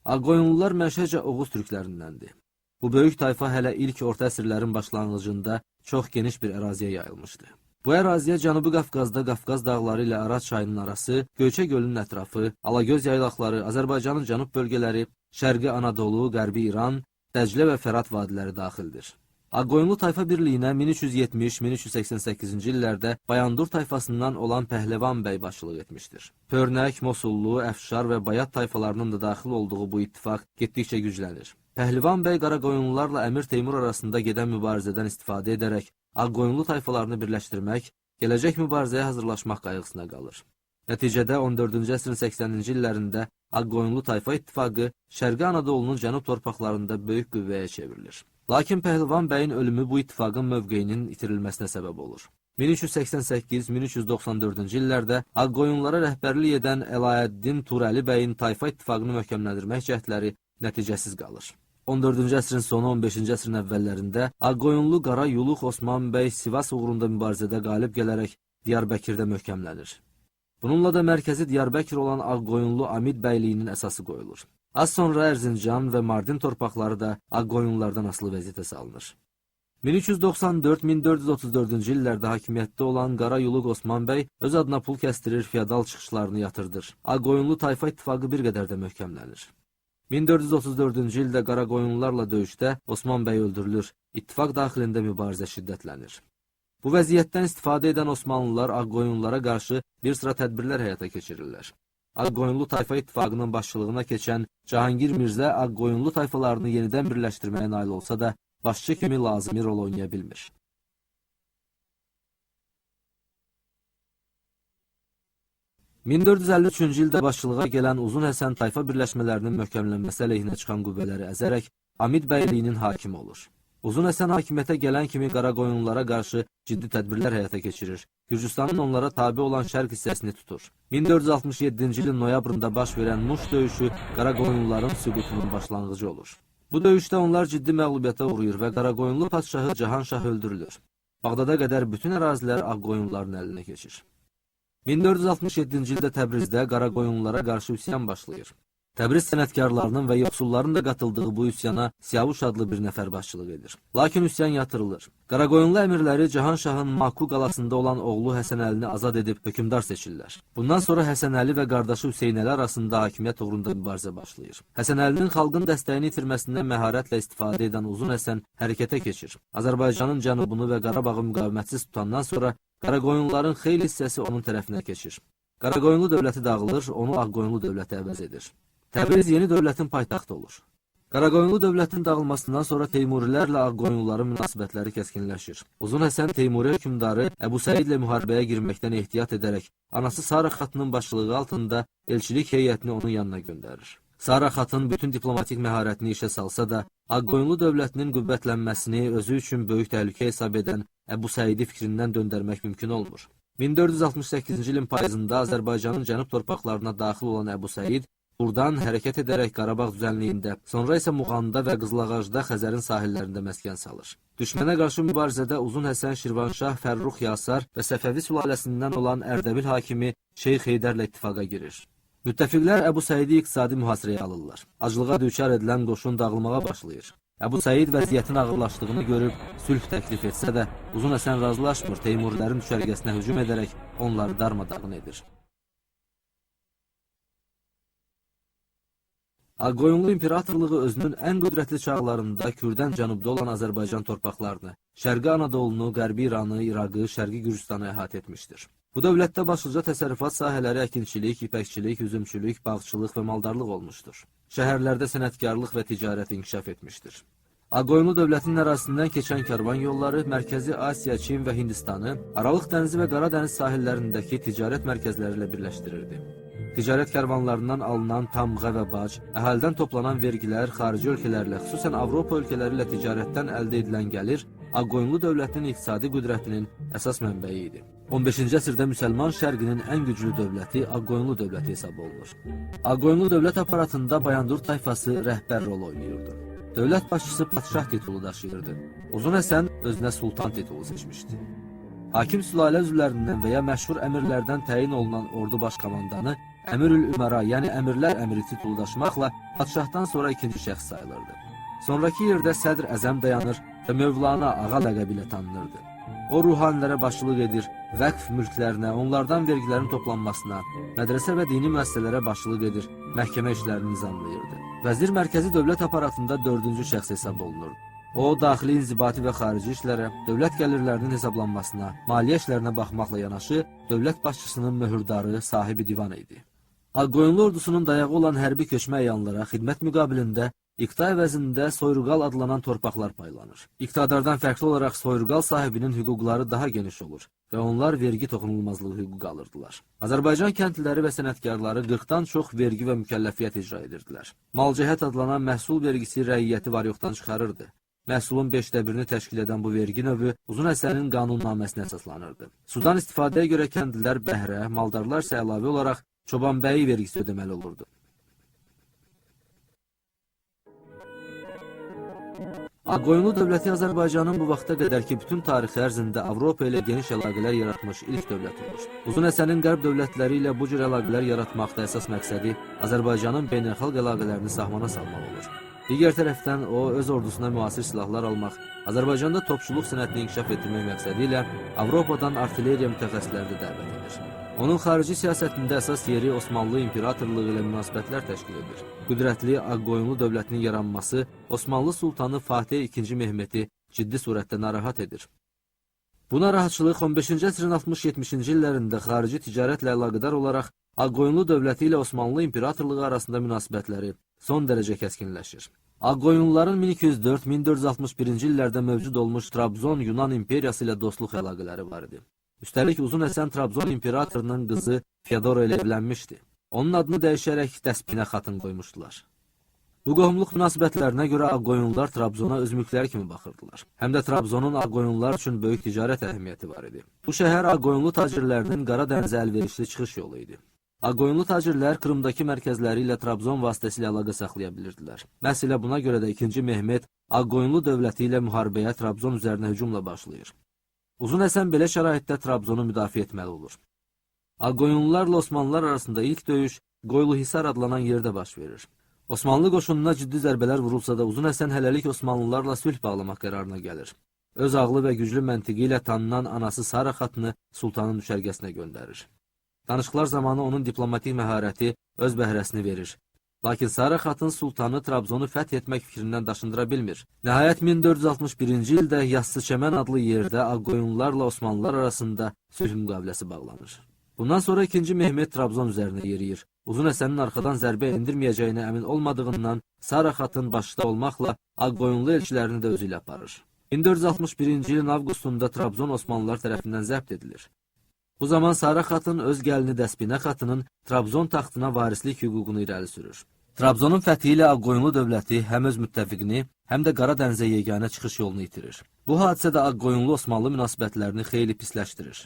Ağqoyunlular mənşəcə Oğuz türklərindəndir. Bu böyük tayfa hələ ilk orta əsrlərin başlanğıcında çox geniş bir əraziyə yayılmışdı. Bu əraziyə Cənubi Qafqazda Qafqaz dağları ilə Araz çayının arası, Göyçə gölünün ətrafı, Alagöz yaylaqları, Azərbaycanın cənub bölgələri, Şərqi Anadolu, Qərbi İran, Dəclə və Fərat vadiləri daxildir. Ağqoyunlu tayfa birliyinə 1370-1388-ci illərdə Bayandur tayfasından olan Pəhləvan bəy başçılıq etmişdir. Pörnək, Mosullu, Əfşar və Bayat tayfalarının da daxil olduğu bu ittifaq getdikcə güclənir. Pəhləvan bəy Qaraqoyunlularla Əmir Teymur arasında gedən mübarizədən istifadə edərək Ağqoyunlu tayfalarını birləşdirmək, gələcək mübarizəyə hazırlaşmaq qayğısına qalır. Nəticədə 14-cü əsrin 80-ci illərində Ağqoyunlu tayfa ittifaqı Şərqi Anadolunun cənub torpaqlarında böyük qüvvəyə çevrilir. Lakin Pəhləvan bəyin ölümü bu ittifaqın mövqeyinin itirilməsinə səbəb olur. 1388-1394-cü illərdə Ağqoyunlara rəhbərlik edən Əlaəddin Turəli bəyin tayfa ittifaqını möhkəmləndirmək cəhdləri nəticəsiz qalır. 14-cü əsrin sonu 15-ci əsrin əvvəllərində Ağqoyunlu Qara Yuluq Osman bəy Sivas uğrunda mübarizədə qalib gələrək Diyarbəkirdə möhkəmlənir. Bununla da mərkəzi Diyarbəkir olan Ağqoyunlu Amid bəyliyinin əsası qoyulur. Az sonra Ərzincan və Mardin torpaqları da Ağqoyunlulardan asılı vəziyyətə salınır. 1394-1434-cü illərdə hakimiyyətdə olan Qara Yuluq Osman bəy öz adına pul kəstirir, feodal çıxışlarını yatırdır. Ağqoyunlu tayfa ittifaqı bir qədər də möhkəmlənir. 1434-cü ildə Qaraqoyunlularla döyüşdə Osman bəy öldürülür, ittifaq daxilində mübarizə şiddətlənir. Bu vəziyyətdən istifadə edən Osmanlılar Ağqoyunlulara qarşı bir sıra tədbirlər həyata keçirirlər. Ağqoyunlu tayfa ittifaqının başçılığına keçən Cahangir Mirzə Ağqoyunlu tayfalarını yenidən birləşdirməyə nail olsa da, başçı kimi lazımi rol oynaya bilmir. (1453-cü ildə başçılığa gələn Uzun Həsən tayfa birləşmələrinin möhkəmlənməsi əleyhinə çıxan qüvvələri əzərək Amid bəyliyinin hakimi olur. Uzun Həsən hakimiyyətə gələn kimi Qaraqoyunlulara qarşı ciddi tədbirlər həyata keçirir. Gürcüstanın onlara tabi olan şərq hissəsini tutur. 1467-ci ilin noyabrında baş verən Muş döyüşü Qaraqoyunluların süqutunun başlanğıcı olur. Bu döyüşdə onlar ciddi məğlubiyyətə uğrayır və Qaraqoyunlu padşahı Cahanşah öldürülür. Bağdada qədər bütün ərazilər Ağqoyunluların əlinə keçir. 1467-ci ildə Təbrizdə Qaraqoyunlulara qarşı üsyan başlayır. Təbriz sənətkarlarının və yoxsulların da qatıldığı bu üsyana Siyavuş adlı bir nəfər başçılıq edir. Lakin üsyan yatırılır. Qaraqoyunlu əmirləri Cahanşahın Maku qalasında olan oğlu Həsənəlini azad edib hökmdar seçirlər. Bundan sonra Həsənəli və qardaşı Hüseynəli arasında hakimiyyət uğrunda mübarizə başlayır. Həsənəlinin xalqın dəstəyini itirməsindən məharətlə istifadə edən Uzun Həsən hərəkətə keçir. Azərbaycanın cənubunu və Qarabağı müqavimətsiz tutandan sonra Qaraqoyunluların xeyli hissəsi onun tərəfinə keçir. Qaraqoyunlu dövləti dağılır, onu Ağqoyunlu dövləti əvəz edir. Təbriz yeni dövlətin paytaxtı olur. Qaraqoyunlu dövlətin dağılmasından sonra Teymurilərlə Ağqoyunluların münasibətləri kəskinləşir. Uzun Həsən Teymuri hökmdarı Əbu Səid ilə müharibəyə girməkdən ehtiyat edərək anası Sara xatının başçılığı altında elçilik heyətini onun yanına göndərir. Sara xatın bütün diplomatik məharətini işə salsa da, Ağqoyunlu dövlətinin qüvvətlənməsini özü üçün böyük təhlükə hesab edən Əbu Səidi fikrindən döndərmək mümkün olmur. 1468-ci ilin payızında Azərbaycanın cənub torpaqlarına daxil olan Əbu Səid buradan hərəkət edərək Qarabağ düzənliyində, sonra isə Muğanda və Qızılağacda Xəzərin sahillərində məskən salır. Düşmənə qarşı mübarizədə Uzun Həsən, Şirvanşah, Fərrux Yasar və Səfəvi sülaləsindən olan Ərdəbil hakimi Şeyx Heydərlə ittifaqa girir. Müttəfiqlər Əbu Səidi iqtisadi mühasirəyə alırlar. Acılığa düçar edilən qoşun dağılmağa başlayır. Əbu Səid vəziyyətin ağırlaşdığını görüb sülh təklif etsə də, Uzun Həsən razılaşmır, Teymurilərin düşərgəsinə hücum edərək onları darmadağın edir. Ağqoyunlu imperatorluğu özünün ən qüdrətli çağlarında Kürdən cənubda olan Azərbaycan torpaqlarını, Şərqi Anadolunu, Qərbi İranı, İraqı, Şərqi Gürcüstanı əhatə etmişdir. Bu dövlətdə başlıca təsərrüfat sahələri əkinçilik, ipəkçilik, üzümçülük, bağçılıq və maldarlıq olmuşdur. Şəhərlərdə sənətkarlıq və ticarət inkişaf etmişdir. Ağqoyunlu dövlətinin ərazisindən keçən karvan yolları Mərkəzi Asiya, Çin və Hindistanı, Aralıq dənizi və Qara dəniz sahillərindəki ticarət mərkəzləri ilə birləşdirirdi. Ticarət kərvanlarından alınan tamğa və bac, əhalidən toplanan vergilər, xarici ölkələrlə, xüsusən Avropa ölkələri ilə ticarətdən əldə edilən gəlir, Ağqoyunlu dövlətinin iqtisadi qüdrətinin əsas mənbəyi idi. 15-ci əsrdə müsəlman şərqinin ən güclü dövləti Ağqoyunlu dövləti hesab olunur. Ağqoyunlu dövlət aparatında Bayandur tayfası rəhbər rol oynayırdı. Dövlət başçısı padşah titulu daşıyırdı. Uzun Həsən özünə sultan titulu seçmişdi. Hakim sülalə üzvlərindən və ya məşhur əmirlərdən təyin olunan ordu baş komandanı Əmirül-Ümara, yəni əmirlər əmri titulu daşımaqla padşahdan sonra ikinci şəxs sayılırdı. Sonraki yerdə sədr əzəm dayanır və Mövlana ağa ləqəbi ilə tanınırdı. O ruhanilərə başçılıq edir, vəqf mülklərinə, onlardan vergilərin toplanmasına, mədrəsə və dini müəssisələrə başçılıq edir, məhkəmə işlərini nizamlayırdı. Vəzir mərkəzi dövlət aparatında dördüncü şəxs hesab olunurdu. O, daxili inzibati və xarici işlərə, dövlət gəlirlərinin hesablanmasına, maliyyə işlərinə baxmaqla yanaşı, dövlət başçısının möhürdarı, sahibi divan idi. Ağqoyunlu ordusunun dayağı olan hərbi köçmə əyanlara xidmət müqabilində iqta əvəzində soyurqal adlanan torpaqlar paylanır. İqtadardan fərqli olaraq soyurqal sahibinin hüquqları daha geniş olur və onlar vergi toxunulmazlığı hüququ alırdılar. Azərbaycan kəndliləri və sənətkarları 40-dan çox vergi və mükəlləfiyyət icra edirdilər. Malcəhət adlanan məhsul vergisi rəiyyəti var-yoxdan çıxarırdı. Məhsulun 5/1-ni təşkil edən bu vergi növü Uzun Həsənin qanunnaməsinə əsaslanırdı. Sudan istifadəyə görə kəndlilər bəhrə, maldarlar isə əlavə olaraq çobanbəyi vergisi ödəməli olurdu. Ağqoyunlu dövləti Azərbaycanın bu vaxta qədərki bütün tarixi ərzində Avropa ilə geniş əlaqələr yaratmış ilk dövlət olur. Uzun Həsənin qərb dövlətləri ilə bu cür əlaqələr yaratmaqda əsas məqsədi Azərbaycanın beynəlxalq əlaqələrini sahmana salmaq olur. Digər tərəfdən o, öz ordusuna müasir silahlar almaq, Azərbaycanda topçuluq sənətini inkişaf etdirmək məqsədi ilə Avropadan artilleriya mütəxəssislərini dəvət edir. Onun xarici siyasətində əsas yeri Osmanlı İmperatorluğu ilə münasibətlər təşkil edir. Qüdrətli Ağqoyunlu dövlətinin yaranması Osmanlı Sultanı Fatih II Mehmeti ciddi surətdə narahat edir. Bu narahatçılıq 15-ci əsrin 60-70-ci illərində xarici ticarətlə əlaqədar olaraq Ağqoyunlu dövləti ilə Osmanlı İmperatorluğu arasında münasibətləri son dərəcə kəskinləşir. Ağqoyunluların 1204-1461-ci illərdə mövcud olmuş Trabzon Yunan imperiyası ilə dostluq əlaqələri var idi. Üstəlik Uzun Həsən Trabzon imperatorunun qızı Fyodora ilə evlənmişdi. Onun adını dəyişərək Dəspinə xatın qoymuşdular. Bu qohumluq münasibətlərinə görə Ağqoyunlular Trabzona öz mülkləri kimi baxırdılar. Həm də Trabzonun Ağqoyunlular üçün böyük ticarət əhəmiyyəti var idi. Bu şəhər Ağqoyunlu tacirlərinin Qara dənizə əlverişli çıxış yolu idi. Ağqoyunlu tacirlər Krımdakı mərkəzləri ilə Trabzon vasitəsilə əlaqə saxlaya bilirdilər. Məhz elə buna görə də 2-ci Mehmet Ağqoyunlu dövləti ilə müharibəyə Trabzon üzərinə hücumla başlayır. Uzun Həsən belə şəraitdə Trabzonu müdafiə etməli olur. Ağqoyunlularla Osmanlılar arasında ilk döyüş Qoyluhisar adlanan yerdə baş verir. Osmanlı qoşununa ciddi zərbələr vurulsa da Uzun Həsən hələlik Osmanlılarla sülh bağlamaq qərarına gəlir. Öz ağlı və güclü məntiqi ilə tanınan anası Sara xatını sultanın düşərgəsinə göndərir. Danışıqlar zamanı onun diplomatik məharəti öz bəhrəsini verir. Lakin Sara xatın sultanı Trabzonu fəth etmək fikrindən daşındıra bilmir. Nəhayət 1461-ci ildə Yassıçəmən adlı yerdə Ağqoyunlularla Osmanlılar arasında sülh müqaviləsi bağlanır. Bundan sonra 2-ci Mehmet Trabzon üzərinə yeriyir. Uzun Həsənin arxadan zərbə endirməyəcəyinə əmin olmadığından Sara xatın başda olmaqla Ağqoyunlu elçilərini də özü ilə aparır. 1461-ci ilin avqustunda Trabzon Osmanlılar tərəfindən zəbt edilir. Bu zaman Sara xatın öz gəlini Dəspinə xatının Trabzon taxtına varislik hüququnu irəli sürür. Trabzonun fəthi ilə Ağqoyunlu dövləti həm öz müttəfiqini, həm də Qara dənizə yeganə çıxış yolunu itirir. Bu hadisə də Ağqoyunlu Osmanlı münasibətlərini xeyli pisləşdirir.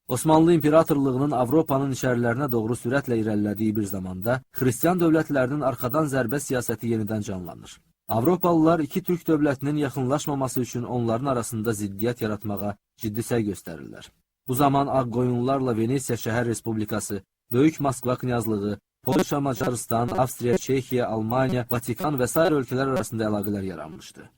Osmanlı İmperatorluğunun Avropanın içərilərinə doğru sürətlə irəlilədiyi bir zamanda xristian dövlətlərinin arxadan zərbə siyasəti yenidən canlanır. Avropalılar iki türk dövlətinin yaxınlaşmaması üçün onların arasında ziddiyyət yaratmağa ciddi səy göstərirlər. Bu zaman Ağqoyunlularla Venesiya Şəhər Respublikası, Böyük Moskva Knyazlığı, Polşa, Macaristan, Avstriya, Çekiya, Almaniya, Vatikan və sair ölkələr arasında əlaqələr yaranmışdı.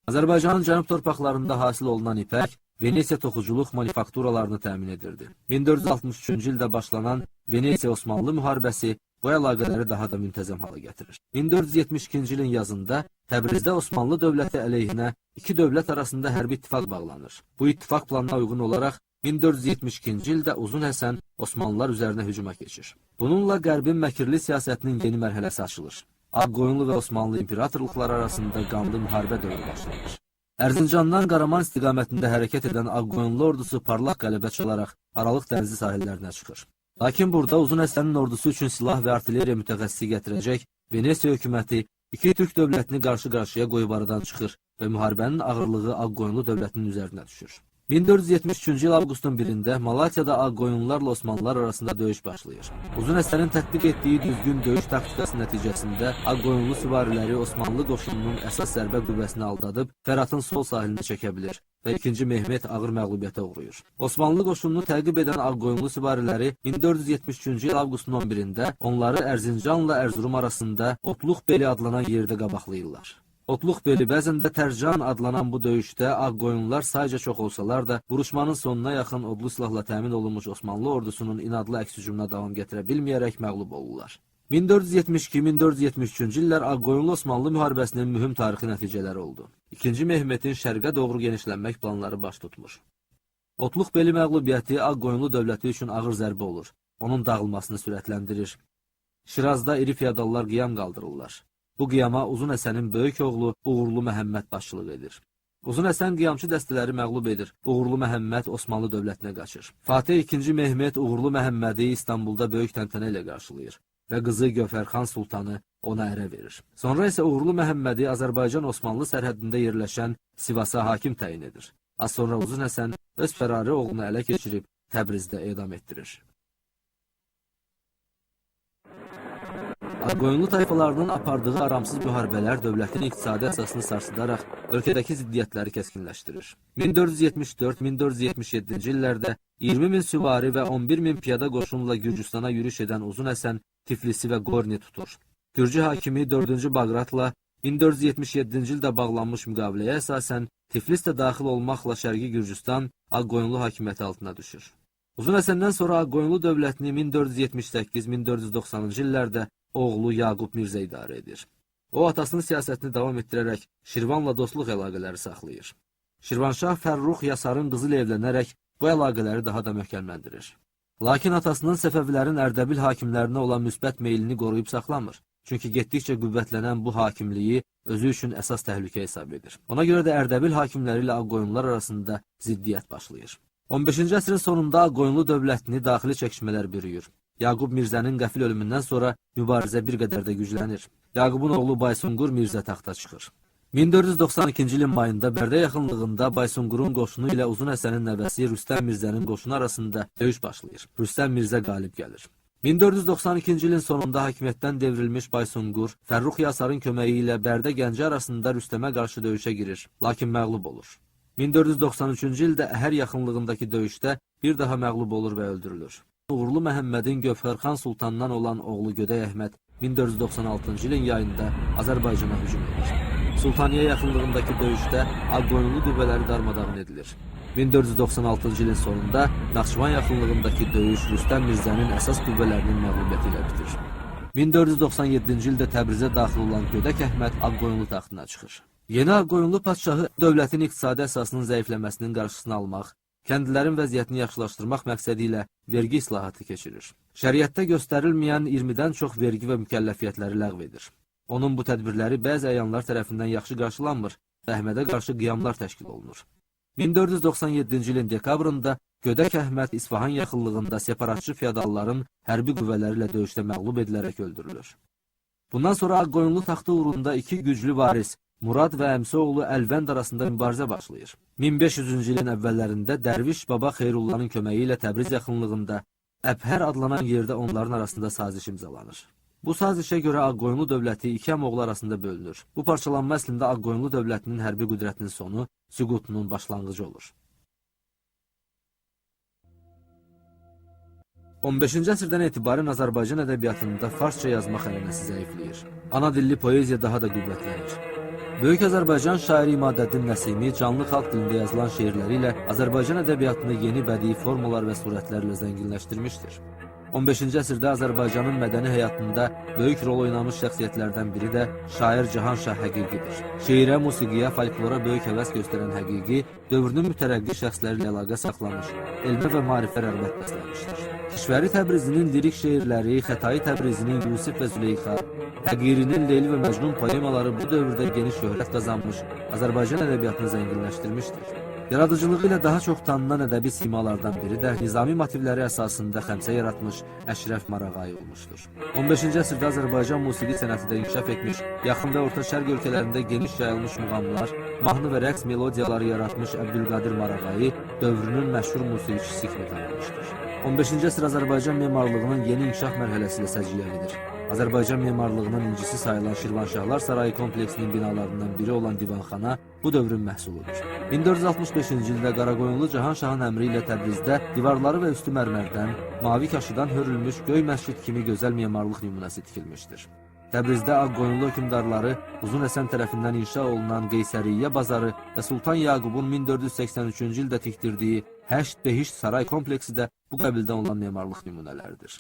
Azərbaycanın cənub torpaqlarında hasil olunan ipək, Venesiya toxuculuq manifakturalarını təmin edirdi. 1463-cü ildə başlanan Venesiya-Osmanlı müharibəsi bu əlaqələri daha da müntəzəm hala gətirir. 1472-ci ilin yazında Təbrizdə Osmanlı dövləti əleyhinə iki dövlət arasında hərbi ittifaq bağlanır. Bu ittifaq planına uyğun olaraq 1472-ci ildə Uzun Həsən Osmanlılar üzərinə hücuma keçir. Bununla Qərbin məkirli siyasətinin yeni mərhələsi açılır. Ağqoyunlu və Osmanlı imperatorluqları arasında qanlı müharibə dövrü başlanır. Ərzincandan Qaraman istiqamətində hərəkət edən Ağqoyunlu ordusu parlaq qələbə çalaraq Aralıq dənizi sahillərinə çıxır. Lakin burada Uzun Həsənin ordusu üçün silah və artilleriya mütəxəssisi gətirəcək Venesiya hökuməti iki türk dövlətini qarşı-qarşıya qoyub aradan çıxır və müharibənin ağırlığı Ağqoyunlu dövlətinin üzərinə düşür. 1473-cü il avqustun 1-də Malatiyada Ağqoyunlularla Osmanlılar arasında döyüş başlayır. Uzun Həsənin tətbiq etdiyi düzgün döyüş taktikası nəticəsində Ağqoyunlu süvariləri Osmanlı qoşununun əsas zərbə qüvvəsini aldadıb Fəratın sol sahilini çəkə bilir və 2-ci Mehmet ağır məğlubiyyətə uğrayır. Osmanlı qoşununu təqib edən Ağqoyunlu süvariləri 1473-cü il avqustun 11-də onları Ərzincanla Ərzurum arasında Otluq Beli adlanan yerdə qabaqlayırlar. Otluq Beli bəzən də Tərcan adlanan bu döyüşdə Ağqoyunlular sayca çox olsalar da, vuruşmanın sonuna yaxın odlu silahla təmin olunmuş Osmanlı ordusunun inadlı əks hücumuna davam gətirə bilməyərək məğlub olurlar. 1472-1473-cü illər Ağqoyunlu Osmanlı müharibəsinin mühüm tarixi nəticələri oldu. 2-ci Mehmetin şərqə doğru genişlənmək planları baş tutmur. Otluq Beli məğlubiyyəti Ağqoyunlu dövləti üçün ağır zərbə olur. Onun dağılmasını sürətləndirir. Şirazda iri fiyadallar qiyam qaldırırlar. Bu qiyama Uzun Həsənin böyük oğlu Uğurlu Məhəmməd başçılıq edir. Uzun Həsən qiyamçı dəstələri məğlub edir. Uğurlu Məhəmməd Osmanlı dövlətinə qaçır. Fatih II. Mehmet Uğurlu Məhəmmədi İstanbulda böyük təntənə ilə qarşılayır və qızı Gövhərxan Sultanı ona ərə verir. Sonra isə Uğurlu Məhəmmədi Azərbaycan-Osmanlı sərhədində yerləşən Sivasa hakim təyin edir. Az sonra Uzun Həsən öz fərari oğlunu ələ keçirib Təbrizdə edam etdirir. Ağqoyunlu tayfalarının apardığı aramsız müharibələr dövlətin iqtisadi əsasını sarsıdaraq ölkədəki ziddiyyətləri kəskinləşdirir. 1474-1477-ci illərdə 20 min süvari və 11 min piyada qoşunla Gürcüstana yürüş edən Uzun Həsən Tiflisi və Qorni tutur. Gürcü hakimi 4-cü Baqratla 1477-ci ildə bağlanmış müqaviləyə əsasən Tiflis də daxil olmaqla Şərqi Gürcüstan Ağqoyunlu hakimiyyəti altına düşür. Uzun Həsəndən sonra Ağqoyunlu dövlətini 1478-1490-cı illərdə oğlu Yaqub Mirzə idarə edir. O, atasının siyasətini davam etdirərək Şirvanla dostluq əlaqələri saxlayır. Şirvanşah Fərrux Yasarın qızı ilə evlənərək bu əlaqələri daha da möhkəmləndirir. Lakin atasının Səfəvilərin Ərdəbil hakimlərinə olan müsbət meylini qoruyub saxlamır. Çünki getdikcə qüvvətlənən bu hakimliyi özü üçün əsas təhlükə hesab edir. Ona görə də Ərdəbil hakimləri ilə Ağqoyunlular arasında ziddiyyət başlayır. 15-ci əsrin sonunda Ağqoyunlu dövlətini daxili çəkişmələr bürüyür. Yaqub Mirzənin qəfil ölümündən sonra mübarizə bir qədər də güclənir. Yaqubun oğlu Baysunqur Mirzə taxta çıxır. 1492-ci ilin mayında Bərdə yaxınlığında Baysunqurun qoşunu ilə Uzun Həsənin nəvəsi Rüstəm Mirzənin qoşunu arasında döyüş başlayır. Rüstəm Mirzə qalib gəlir. 1492-ci ilin sonunda hakimiyyətdən devrilmiş Baysunqur, Fərrux Yasarın köməyi ilə Bərdə Gəncə arasında Rüstəmə qarşı döyüşə girir, lakin məğlub olur. 1493-cü ildə Əhər yaxınlığındakı döyüşdə bir daha məğlub olur və öldürülür. Uğurlu Məhəmmədin Gövhərxan Sultandan olan oğlu Gödək Əhməd 1496-cı ilin yayında Azərbaycana hücum edir. Sultaniyə yaxınlığındakı döyüşdə Ağqoyunlu qüvvələri darmadağın edilir. 1496-cı ilin sonunda Naxçıvan yaxınlığındakı döyüş Rüstəm Mirzənin əsas qüvvələrinin məğlubiyyəti ilə bitir. 1497-ci ildə Təbrizə daxil olan Gödək Əhməd Ağqoyunlu taxtına çıxır. Yeni Ağqoyunlu padşahı dövlətin iqtisadi əsasının zəifləməsinin qarşısını almaq, kəndlilərin vəziyyətini yaxşılaşdırmaq məqsədi ilə vergi islahatı keçirir. Şəriətdə göstərilməyən 20-dən çox vergi və mükəlləfiyyətləri ləğv edir. Onun bu tədbirləri bəzi əyanlar tərəfindən yaxşı qarşılanmır və Əhmədə qarşı qiyamlar təşkil olunur. 1497-ci ilin dekabrında Gödək Əhməd İsfahan yaxınlığında separatçı feodalların hərbi qüvvələri ilə döyüşdə məğlub edilərək öldürülür. Bundan sonra Ağqoyunlu taxtı uğrunda iki güclü varis Murad və əmsi oğlu Əlvənd arasında mübarizə başlayır. 1500-cü ilin əvvəllərində Dərviş Baba Xeyrullahın köməyi ilə Təbriz yaxınlığında Əbhər adlanan yerdə onların arasında saziş imzalanır. Bu sazişə görə Ağqoyunlu dövləti iki əmoğlu arasında bölünür. Bu parçalanma əslində Ağqoyunlu dövlətinin hərbi qüdrətinin sonu, süqutunun başlanğıcı olur. 15-ci əsrdən etibarən Azərbaycan ədəbiyyatında farsça yazmaq ənənəsi zəifləyir. Ana dilli poeziya daha da qüvvətlənir. Böyük Azərbaycan şairi İmadəddin Nəsimi canlı xalq dilində yazılan şeirləri ilə Azərbaycan ədəbiyyatını yeni bədii formalar və surətlərlə zənginləşdirmişdir. 15-ci əsrdə Azərbaycanın mədəni həyatında böyük rol oynamış şəxsiyyətlərdən biri də şair Cahanşah Həqiqidir. Şeirə, musiqiyə, folklora böyük həvəs göstərən Həqiqi, dövrünün mütərəqqi şəxsləri ilə əlaqə saxlamış, elmə və marifə rəğbət bəsləmişdir. Kişvəri Təbrizinin lirik şeirləri, Xətai Təbrizinin Yusif və Züleyxa, Həqirinin Leyli və Məcnun poemaları bu dövrdə geniş şöhrət qazanmış, Azərbaycan ədəbiyyatını zənginləşdirmişdir. Yaradıcılığı ilə daha çox tanınan ədəbi simalardan biri də nizami motivləri əsasında xəmsə yaratmış Əşrəf Marağayi olmuşdur. 15-ci əsrdə Azərbaycan musiqi sənəti də inkişaf etmiş, yaxın və orta şərq ölkələrində geniş yayılmış muğamlar, mahnı və rəqs melodiyaları yaratmış Əbdülqadir Marağayi dövrünün məşhur musiqiçisi kimi tanınmışdır. 15-ci əsr Azərbaycan memarlığının yeni inkişaf mərhələsi ilə səciyyəlidir. Azərbaycan memarlığının incisi sayılan Şirvanşahlar Sarayı kompleksinin binalarından biri olan divanxana bu dövrün məhsuludur. 1465-ci ildə Qaraqoyunlu Cahanşahın əmri ilə Təbrizdə divarları və üstü mərmərdən, mavi kaşıdan hörülmüş göy məscid kimi gözəl memarlıq nümunəsi tikilmişdir. Təbrizdə Ağqoyunlu hökmdarları Uzun Həsən tərəfindən inşa olunan Qeysəriyyə bazarı və Sultan Yaqubun 1483-cü ildə tikdirdiyi Həşt Behişt saray kompleksi də bu qəbildən olan memarlıq nümunələridir.